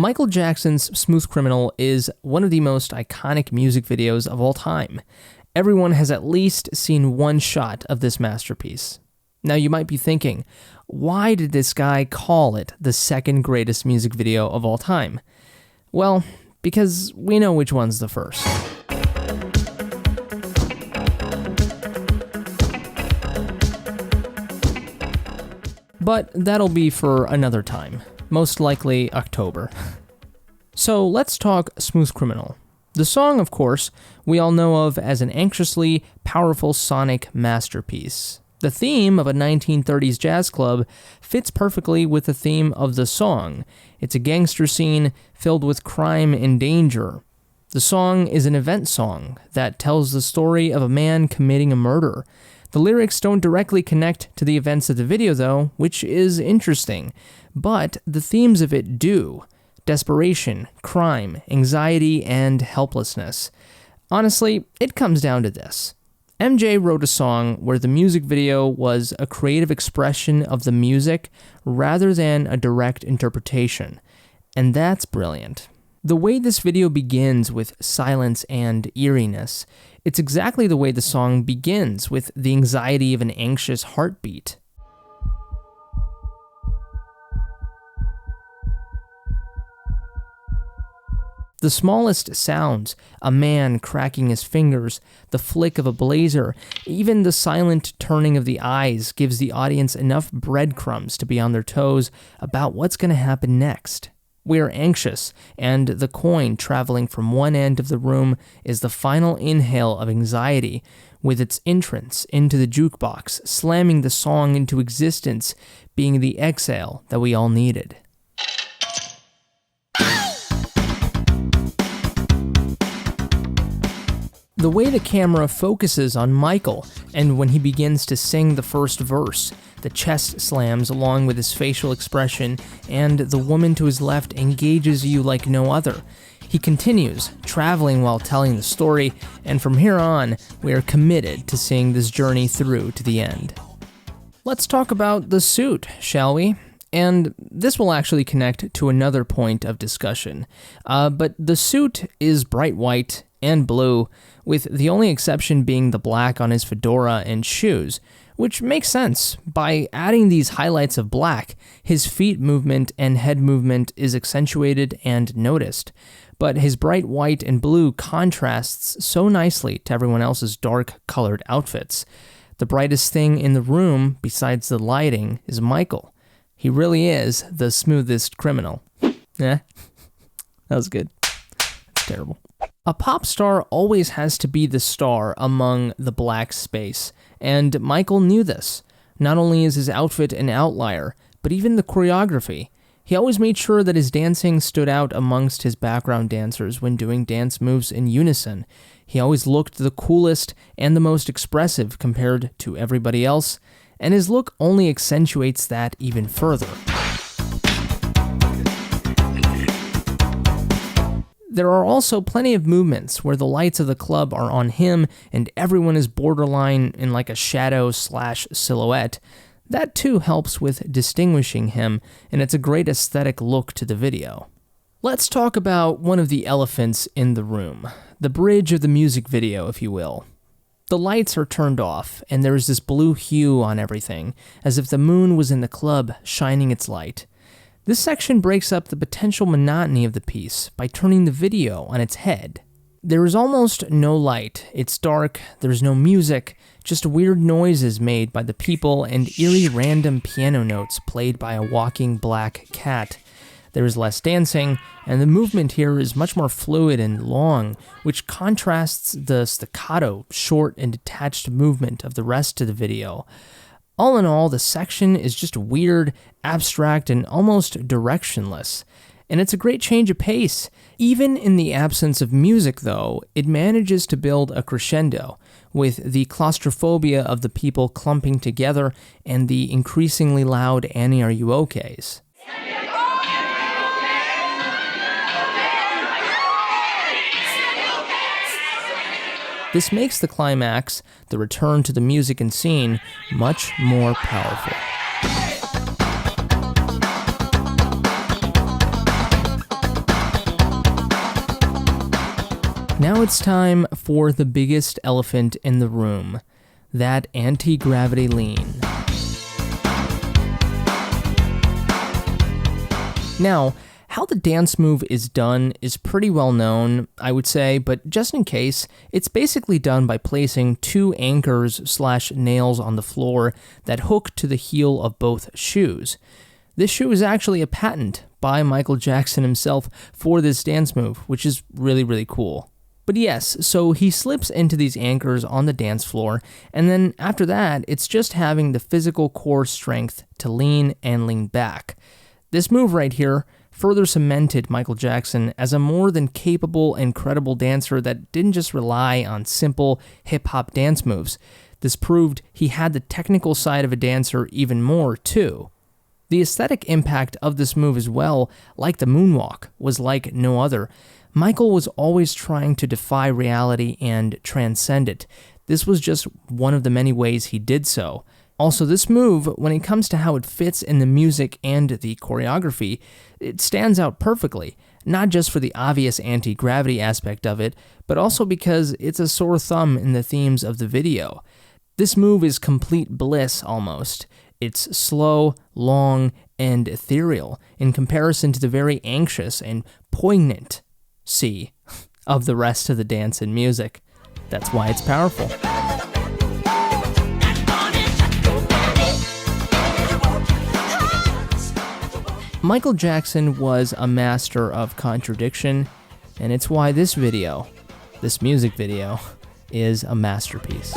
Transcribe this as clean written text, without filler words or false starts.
Michael Jackson's Smooth Criminal is one of the most iconic music videos of all time. Everyone has at least seen one shot of this masterpiece. Now you might be thinking, why did this guy call it the second greatest music video of all time? Well, because we know which one's the first. But that'll be for another time, most likely October. So let's talk Smooth Criminal. The song, of course, we all know of as an anxiously powerful sonic masterpiece. The theme of a 1930s jazz club fits perfectly with the theme of the song. It's a gangster scene filled with crime and danger. The song is an event song that tells the story of a man committing a murder. The lyrics don't directly connect to the events of the video, though, which is interesting. But the themes of it do. Desperation, crime, anxiety, and helplessness. Honestly, it comes down to this. MJ wrote a song where the music video was a creative expression of the music rather than a direct interpretation. And that's brilliant. The way this video begins with silence and eeriness, it's exactly the way the song begins, with the anxiety of an anxious heartbeat. The smallest sounds, a man cracking his fingers, the flick of a blazer, even the silent turning of the eyes gives the audience enough breadcrumbs to be on their toes about what's going to happen next. We are anxious, and the coin traveling from one end of the room is the final inhale of anxiety, with its entrance into the jukebox, slamming the song into existence, being the exhale that we all needed. The way the camera focuses on Michael, and when he begins to sing the first verse, the chest slams along with his facial expression, and the woman to his left engages you like no other. He continues, traveling while telling the story, and from here on, we are committed to seeing this journey through to the end. Let's talk about the suit, shall we? And this will actually connect to another point of discussion. But the suit is bright white and blue, with the only exception being the black on his fedora and shoes, which makes sense. By adding these highlights of black, his feet movement and head movement is accentuated and noticed, but his bright white and blue contrasts so nicely to everyone else's dark-colored outfits. The brightest thing in the room, besides the lighting, is Michael. He really is the smoothest criminal. That was good. That's terrible. A pop star always has to be the star among the black space, and Michael knew this. Not only is his outfit an outlier, but even the choreography. He always made sure that his dancing stood out amongst his background dancers when doing dance moves in unison. He always looked the coolest and the most expressive compared to everybody else, and his look only accentuates that even further. There are also plenty of movements where the lights of the club are on him and everyone is borderline in like a shadow/silhouette. That too helps with distinguishing him, and it's a great aesthetic look to the video. Let's talk about one of the elephants in the room, the bridge of the music video, if you will. The lights are turned off, and there is this blue hue on everything, as if the moon was in the club shining its light. This section breaks up the potential monotony of the piece by turning the video on its head. There is almost no light, it's dark, there's no music, just weird noises made by the people and eerie random piano notes played by a walking black cat. There is less dancing, and the movement here is much more fluid and long, which contrasts the staccato, short, and detached movement of the rest of the video. All in all, the section is just weird, abstract, and almost directionless. And it's a great change of pace. Even in the absence of music, though, it manages to build a crescendo, with the claustrophobia of the people clumping together and the increasingly loud Annie, are you okays? This makes the climax, the return to the music and scene, much more powerful. Now it's time for the biggest elephant in the room, that anti-gravity lean. Now, how the dance move is done is pretty well known, I would say, but just in case, it's basically done by placing two anchors/nails on the floor that hook to the heel of both shoes. This shoe is actually a patent by Michael Jackson himself for this dance move, which is really, really cool. But yes, so he slips into these anchors on the dance floor, and then after that, it's just having the physical core strength to lean and lean back. This move right here further cemented Michael Jackson as a more than capable and credible dancer that didn't just rely on simple hip-hop dance moves. This proved he had the technical side of a dancer even more, too. The aesthetic impact of this move as well, like the moonwalk, was like no other. Michael was always trying to defy reality and transcend it. This was just one of the many ways he did so. Also, this move, when it comes to how it fits in the music and the choreography, it stands out perfectly, not just for the obvious anti-gravity aspect of it, but also because it's a sore thumb in the themes of the video. This move is complete bliss, almost. It's slow, long, and ethereal in comparison to the very anxious and poignant sea of the rest of the dance and music. That's why it's powerful. Michael Jackson was a master of contradiction, and it's why this music video, is a masterpiece.